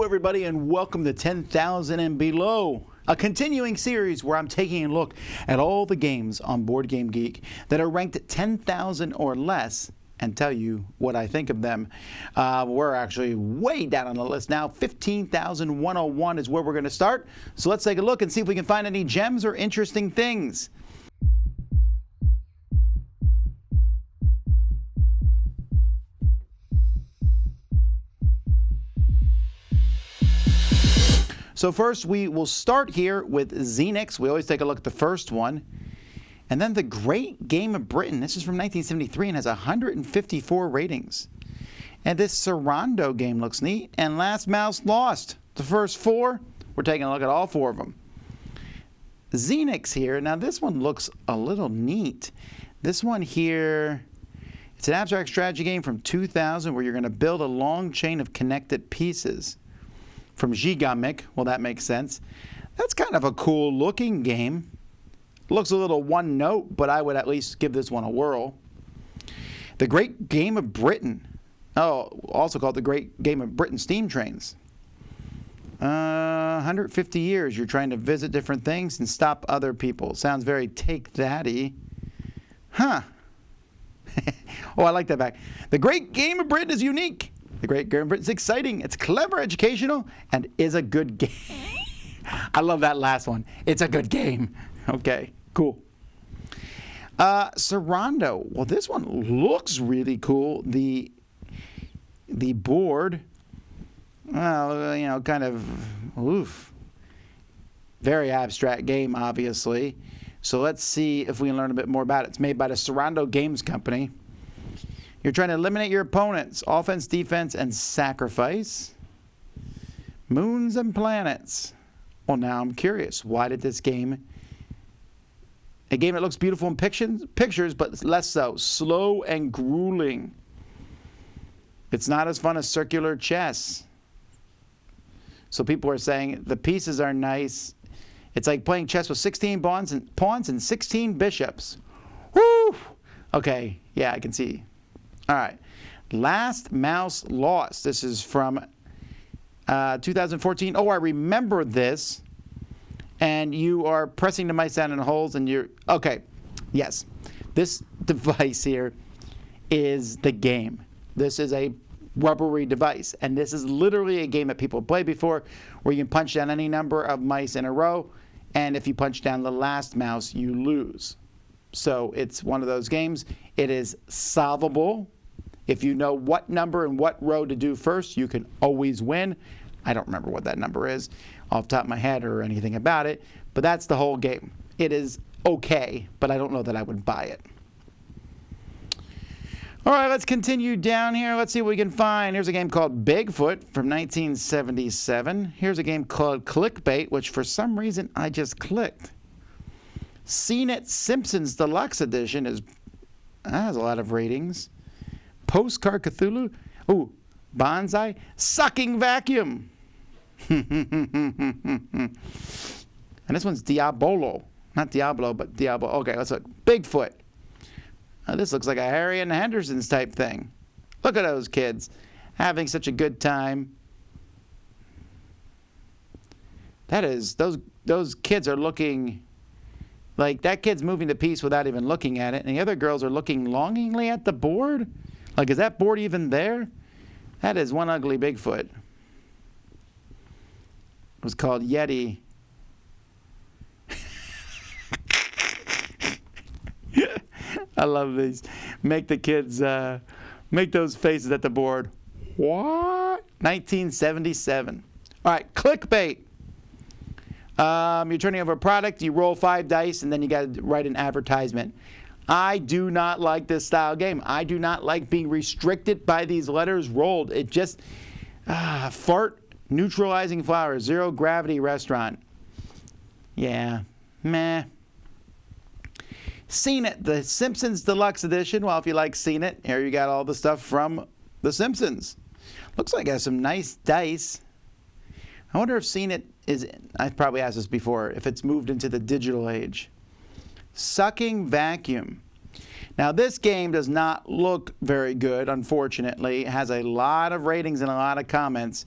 everybody, and welcome to 10,000 and Below, a continuing series where I'm taking a look at all the games on Board Game Geek that are ranked at 10,000 or less and tell you what I think of them. We're actually way down on the list now. 15,101 is where we're going to start. So let's take a look and see if we can find any gems or interesting things. So first, we will start here with Zenix. We always take a look at the first one. And then The Great Game of Britain. This is from 1973 and has 154 ratings. And this Serrando game looks neat. And Last Mouse Lost. The first four, we're taking a look at all four of them. Zenix here. Now this one looks a little neat. This one here, it's an abstract strategy game from 2000 where you're going to build a long chain of connected pieces. From Gigamic, well, that makes sense. That's kind of a cool looking game. Looks a little one note, but I would at least give this one a whirl. The Great Game of Britain. Oh, also called The Great Game of Britain Steam Trains. 150 years. You're trying to visit different things and stop other people. Sounds very take-that-y. Huh. Oh, I like that back. The Great Game of Britain is unique. The Great Game of Britain is exciting. It's clever, educational, and is a good game. I love that last one. It's a good game. Okay, cool. Serrando. Well, this one looks really cool. The board, well, you know, kind of, oof. Very abstract game, obviously. So let's see if we can learn a bit more about it. It's made by the Serrando Games Company. You're trying to eliminate your opponents. Offense, defense, and sacrifice. Moons and planets. Well, now I'm curious. Why did this game... A game that looks beautiful in pictures, but less so. Slow and grueling. It's not as fun as circular chess. So people are saying the pieces are nice. It's like playing chess with 16 pawns and 16 bishops. Woo! Okay, yeah, I can see. All right. Last Mouse Lost. This is from 2014. Oh, I remember this. And you are pressing the mice down in the holes and you're... Okay. Yes. This device here is the game. This is a rubbery device. And this is literally a game that people played before where you can punch down any number of mice in a row. And if you punch down the last mouse, you lose. So it's one of those games. It is solvable. If you know what number and what row to do first, you can always win. I don't remember what that number is off the top of my head or anything about it, but that's the whole game. It is okay, but I don't know that I would buy it. All right, let's continue down here. Let's see what we can find. Here's a game called Bigfoot from 1977. Here's a game called Clickbait, which for some reason I just clicked. Seen It Simpsons Deluxe Edition has a lot of ratings. Postcard Cthulhu. Ooh, Bonsai. Sucking Vacuum. And this one's Diabolo. Not Diablo, but Diablo. Okay, let's look. Bigfoot. This looks like a Harry and the Hendersons type thing. Look at those kids having such a good time. That is, those kids are looking... Like, that kid's moving the piece without even looking at it. And the other girls are looking longingly at the board. Like, is that board even there? That is one ugly Bigfoot. It was called Yeti. I love these. Make the kids, make those faces at the board. What? 1977. All right, Clickbait. You're turning over a product, you roll 5 dice, and then you got to write an advertisement. I do not like this style game. I do not like being restricted by these letters rolled. It just, fart, neutralizing flowers, zero gravity restaurant. Yeah, meh. Seen It, the Simpsons Deluxe Edition. Well, if you like Seen It, here you got all the stuff from The Simpsons. Looks like it has some nice dice. I wonder if Seen It is, I've probably asked this before, if it's moved into the digital age. Sucking Vacuum. Now, this game does not look very good, unfortunately. It has a lot of ratings and a lot of comments,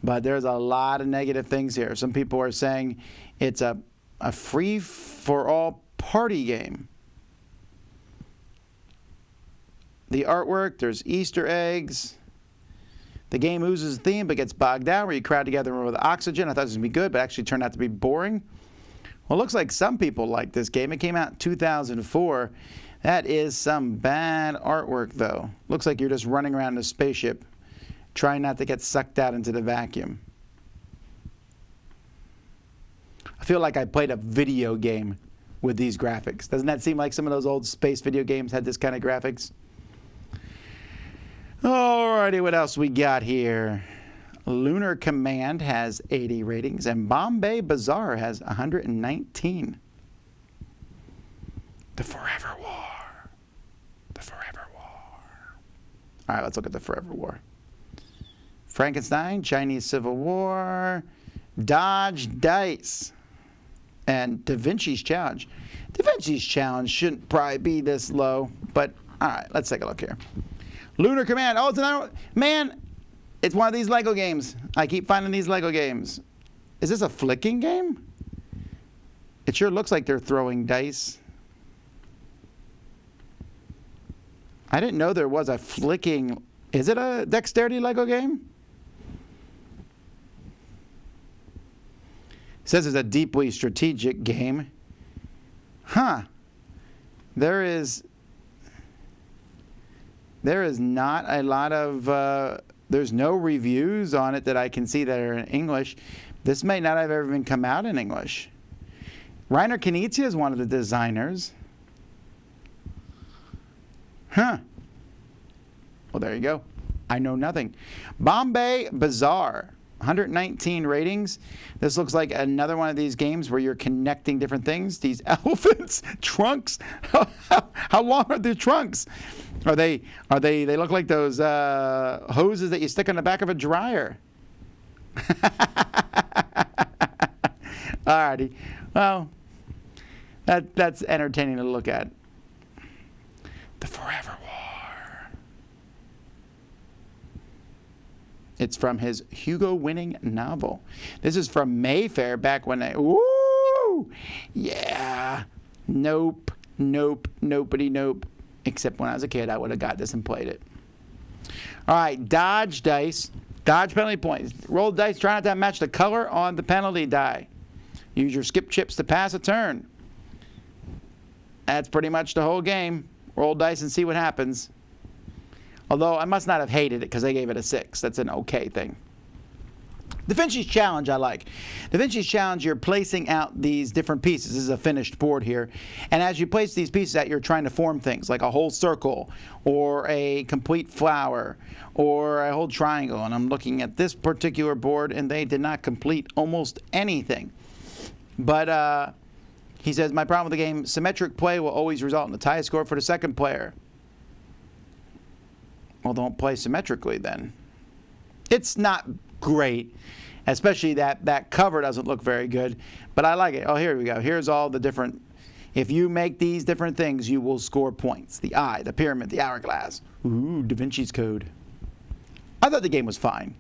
But there's a lot of negative things here. Some people are saying it's a free-for-all party game. The artwork, there's Easter eggs. The game oozes theme but gets bogged down where you crowd together with oxygen. I thought this was going to be good, but actually turned out to be boring. Well, it looks like some people like this game. It came out in 2004. That is some bad artwork, though. Looks like you're just running around in a spaceship, trying not to get sucked out into the vacuum. I feel like I played a video game with these graphics. Doesn't that seem like some of those old space video games had this kind of graphics? Alrighty, what else we got here? Lunar Command has 80 ratings, and Bombay Bazaar has 119. The Forever War. The Forever War. All right, let's look at the Forever War. Frankenstein, Chinese Civil War, Dodge Dice, and Da Vinci's Challenge. Da Vinci's Challenge shouldn't probably be this low, but all right, let's take a look here. Lunar Command. Oh, it's another. Man, it's one of these Lego games. I keep finding these Lego games. Is this a flicking game? It sure looks like they're throwing dice. I didn't know there was a flicking. Is it a dexterity Lego game? It says it's a deeply strategic game. Huh. There is not a lot of, there's no reviews on it that I can see that are in English. This may not have ever even come out in English. Reiner Knizia is one of the designers. Huh. Well, there you go. I know nothing. Bombay Bazaar, 119 ratings. This looks like another one of these games where you're connecting different things. These elephants' trunks. How long are their trunks? They look like those hoses that you stick on the back of a dryer. Alrighty. Well, that's entertaining to look at. The Forever War. It's from his Hugo-winning novel. This is from Mayfair back when ooh, yeah. Nope, nobody, nope. Except when I was a kid, I would have got this and played it. All right, Dodge Dice. Dodge penalty points. Roll dice, try not to match the color on the penalty die. Use your skip chips to pass a turn. That's pretty much the whole game. Roll dice and see what happens. Although I must not have hated it because they gave it a 6. That's an okay thing. Da Vinci's Challenge I like. Da Vinci's Challenge, you're placing out these different pieces. This is a finished board here. And as you place these pieces out, you're trying to form things like a whole circle or a complete flower or a whole triangle. And I'm looking at this particular board, and they did not complete almost anything. But he says, my problem with the game, symmetric play will always result in the tie score for the second player. Well, don't play symmetrically then. It's not great, especially that cover doesn't look very good, but I like it. Oh, here we go. Here's all the different, if you make these different things, you will score points. The eye, the pyramid, the hourglass. Ooh, Da Vinci's Code. I thought the game was fine.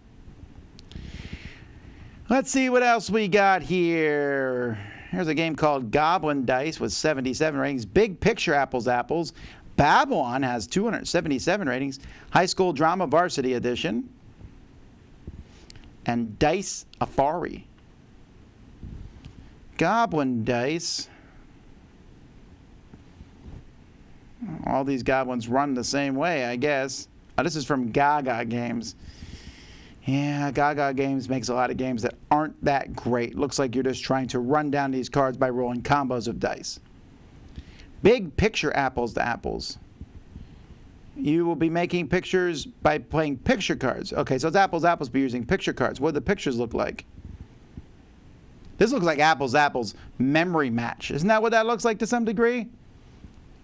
Let's see what else we got here. Here's a game called Goblin Dice with 77 ratings. Big Picture Apples. Babylon has 277 ratings. High School Drama Varsity Edition. And Dice Afari. Goblin Dice. All these goblins run the same way, I guess. This is from Gaga Games. Yeah, Gaga Games makes a lot of games that aren't that great. Looks like you're just trying to run down these cards by rolling combos of dice. Big Picture Apples to Apples. You will be making pictures by playing picture cards. Okay, so it's apples, but using picture cards. What do the pictures look like? This looks like apples, memory match. Isn't that what that looks like to some degree?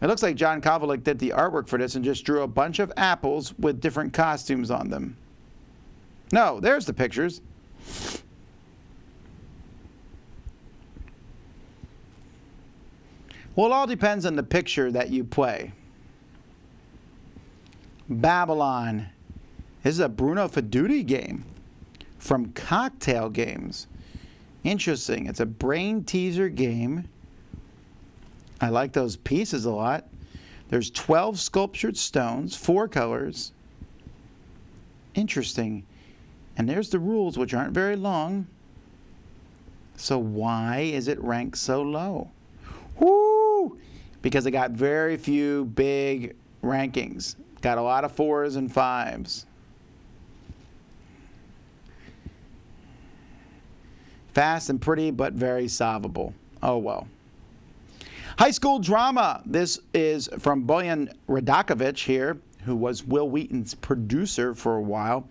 It looks like John Kovalik did the artwork for this and just drew a bunch of apples with different costumes on them. No, there's the pictures. Well, it all depends on the picture that you play. Babylon. This is a Bruno Fedudi game. from Cocktail Games. Interesting. It's a brain teaser game. I like those pieces a lot. There's 12 sculptured stones, 4 colors. Interesting. And there's the rules, which aren't very long. So why is it ranked so low? Woo! Because it got very few big rankings. Got a lot of 4s and 5s. Fast and pretty, but very solvable. Oh, well. High School Drama. This is from Bojan Radakovic here, who was Will Wheaton's producer for a while.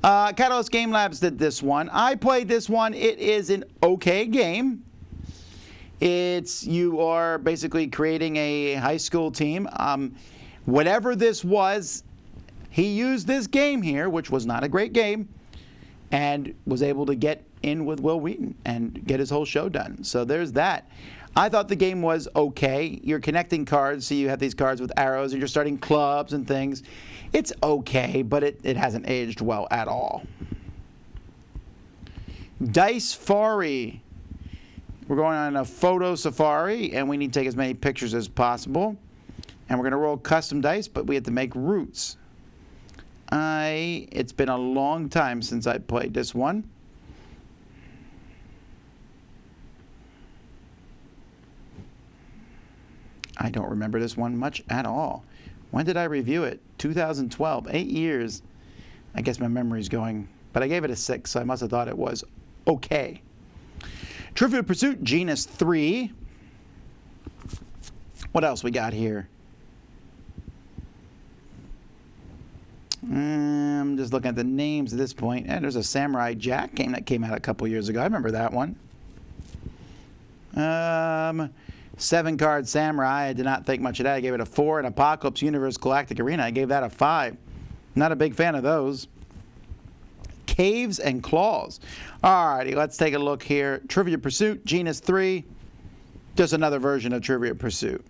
Catalyst Game Labs did this one. I played this one. It is an okay game. You are basically creating a high school team. Whatever this was, he used this game here, which was not a great game, and was able to get in with Will Wheaton and get his whole show done. So there's that. I thought the game was okay. You're connecting cards, so you have these cards with arrows, and you're starting clubs and things. It's okay, but it hasn't aged well at all. Dice Fari. We're going on a photo safari, and we need to take as many pictures as possible. And we're going to roll custom dice, but we have to make routes. It's been a long time since I played this one. I don't remember this one much at all. When did I review it? 2012. 8 years. I guess my memory's going. But I gave it a 6, so I must have thought it was okay. Trivial Pursuit, Genus 3. What else we got here? I'm just looking at the names at this point. And there's a Samurai Jack game that came out a couple years ago. I remember that one. 7-card Samurai. I did not think much of that. I gave it a 4. And Apocalypse Universe Galactic Arena. I gave that a 5. Not a big fan of those. Caves and Claws. Alrighty, let's take a look here. Trivia Pursuit, Genus 3. Just another version of Trivia Pursuit.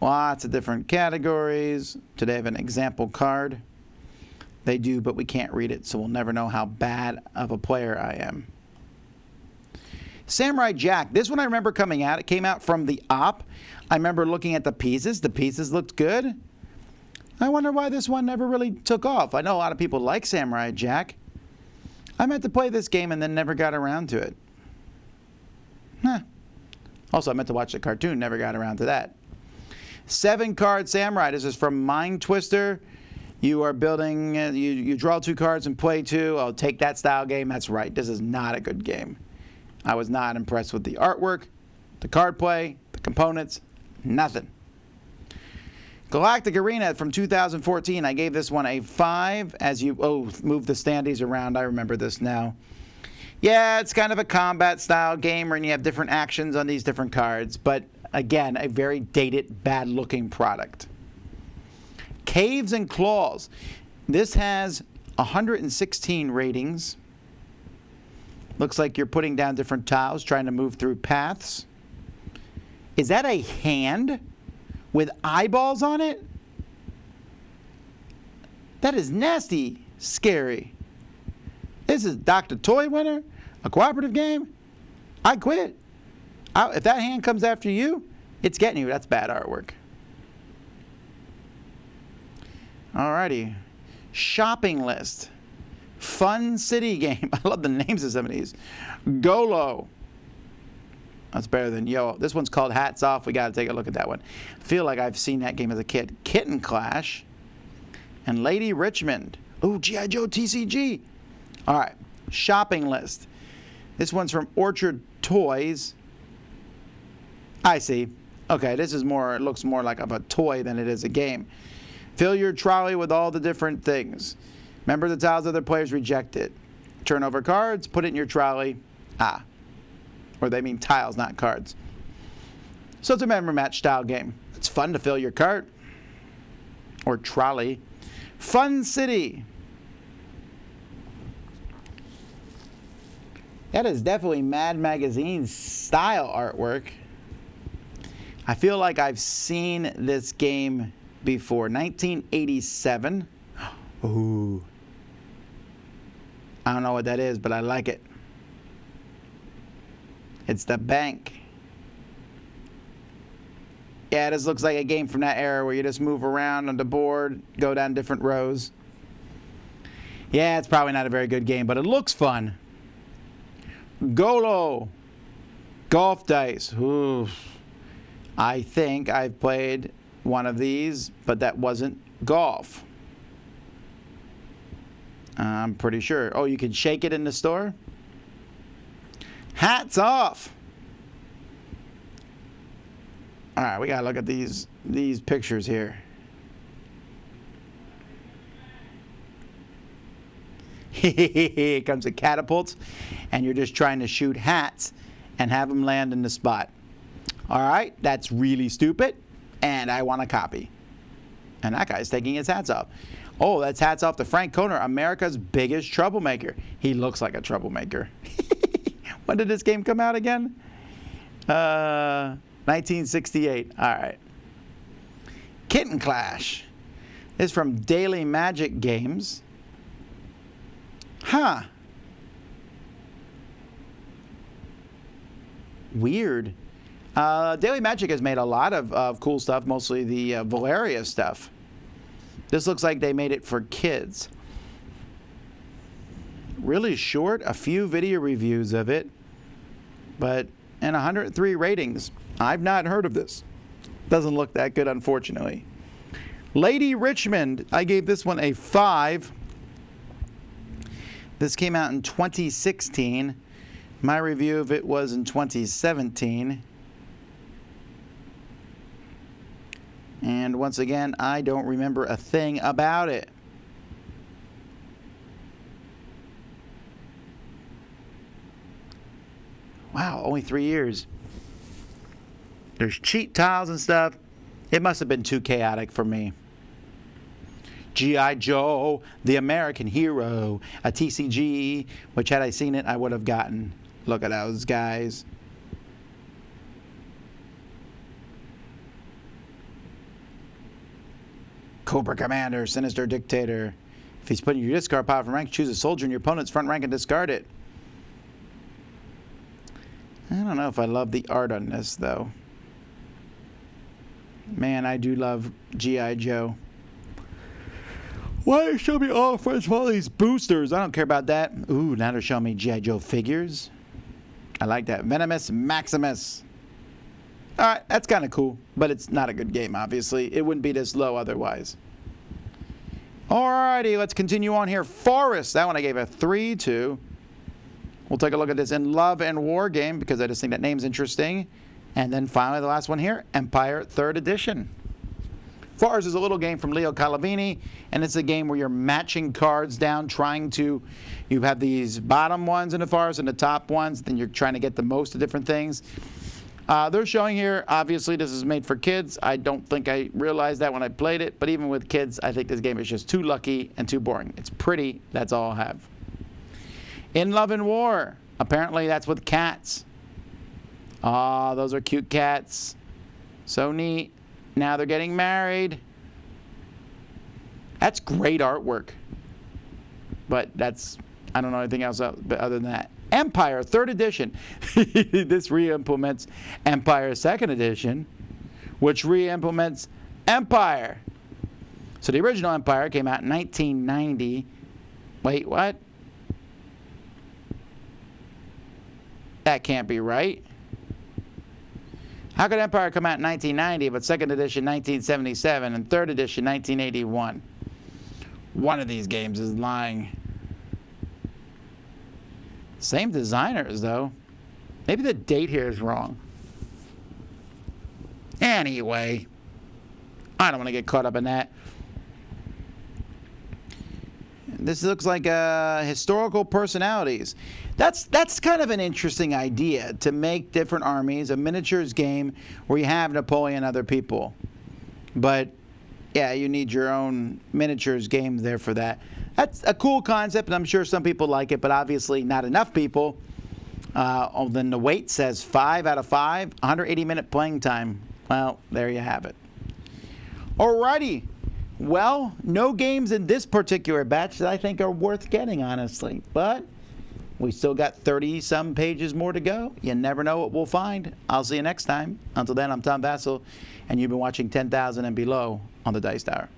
Lots of different categories. Today I have an example card. They do, but we can't read it, so we'll never know how bad of a player I am. Samurai Jack. This one I remember coming out. It came out from the op. I remember looking at the pieces. The pieces looked good. I wonder why this one never really took off. I know a lot of people like Samurai Jack. I meant to play this game and then never got around to it. Also, I meant to watch the cartoon. Never got around to that. 7-card Samurai. This is from Mind Twister. You are building, you draw 2 cards and play 2. I'll take that style game. That's right. This is not a good game. I was not impressed with the artwork, the card play, the components, nothing. Galactic Arena from 2014. I gave this one a 5 as you move the standees around. I remember this now. Yeah, it's kind of a combat style game where you have different actions on these different cards, but again, a very dated, bad-looking product. Caves and Claws. This has 116 ratings. Looks like you're putting down different tiles, trying to move through paths. Is that a hand with eyeballs on it? That is nasty, scary. This is Dr. Toy winner, a cooperative game. I quit. If that hand comes after you, it's getting you. That's bad artwork. Alrighty. Shopping list. Fun city game. I love the names of some of these. Golo. That's better than Yo. This one's called Hats Off. We got to take a look at that one. I feel like I've seen that game as a kid. Kitten Clash. And Lady Richmond. Ooh, G.I. Joe TCG. All right. Shopping list. This one's from Orchard Toys. I see. Okay, this is more, it looks more like of a toy than it is a game. Fill your trolley with all the different things. Remember the tiles other players rejected. Turn over cards, put it in your trolley. Or they mean tiles, not cards. So it's a member match style game. It's fun to fill your cart. Or trolley. Fun City. That is definitely Mad Magazine style artwork. I feel like I've seen this game before. 1987. Ooh. I don't know what that is, but I like it. It's the bank. Yeah, this looks like a game from that era where you just move around on the board, go down different rows. Yeah, it's probably not a very good game, but it looks fun. Golo. Golf dice. Ooh. I think I've played one of these, but that wasn't golf. I'm pretty sure. Oh, you can shake it in the store? Hats off. All right, we got to look at these pictures here. Here comes a catapult, and you're just trying to shoot hats and have them land in the spot. All right, that's really stupid, and I want a copy. And that guy's taking his hats off. Oh, that's hats off to Frank Kohner, America's biggest troublemaker. He looks like a troublemaker. When did this game come out again? 1968. All right. Kitten Clash. This is from Daily Magic Games. Huh. Weird. Daily Magic has made a lot of cool stuff, mostly the Valeria stuff. This looks like they made it for kids. Really short, a few video reviews of it, but and 103 ratings. I've not heard of this. Doesn't look that good, unfortunately. Lady Richmond, I gave this one a 5. This came out in 2016. My review of it was in 2017. And once again, I don't remember a thing about it. Wow, only 3 years. There's cheat tiles and stuff. It must have been too chaotic for me. G.I. Joe, the American hero, a TCG, which had I seen it, I would have gotten. Look at those guys. Cobra Commander, Sinister Dictator. If he's putting your discard pile from rank, choose a soldier in your opponent's front rank and discard it. I don't know if I love the art on this, though. Man, I do love G.I. Joe. Why show me all friends for all these boosters? I don't care about that. Ooh, now they're showing me G.I. Joe figures. I like that. Venomous Maximus. All right, that's kind of cool, but it's not a good game, obviously. It wouldn't be this low otherwise. All righty, let's continue on here. Forest, that one I gave a 3 to. We'll take a look at this in Love and War game because I just think that name's interesting. And then finally, the last one here, Empire 3rd Edition. Forest is a little game from Leo Calavini, and it's a game where you're matching cards down, trying to, you have these bottom ones in the forest and the top ones, then you're trying to get the most of different things. They're showing here, obviously this is made for kids. I don't think I realized that when I played it, but even with kids, I think this game is just too lucky and too boring. It's pretty, that's all I have. In Love and War, apparently that's with cats. Ah, those are cute cats. So neat. Now they're getting married. That's great artwork. But that's, I don't know anything else other than that. Empire 3rd Edition. This re-implements Empire 2nd Edition, which re-implements Empire. So the original Empire came out in 1990. Wait, what? That can't be right. How could Empire come out in 1990, but 2nd Edition 1977 and 3rd Edition 1981? One of these games is lying. Same designers, though. Maybe the date here is wrong. Anyway, I don't want to get caught up in that. This looks like historical personalities. That's kind of an interesting idea, to make different armies, a miniatures game where you have Napoleon and other people. But, yeah, you need your own miniatures game there for that. That's a cool concept, and I'm sure some people like it, but obviously not enough people. Then the weight says 5 out of 5, 180-minute playing time. Well, there you have it. Alrighty. Well, no games in this particular batch that I think are worth getting, honestly. But we still got 30-some pages more to go. You never know what we'll find. I'll see you next time. Until then, I'm Tom Vassell, and you've been watching 10,000 and Below on the Dice Tower.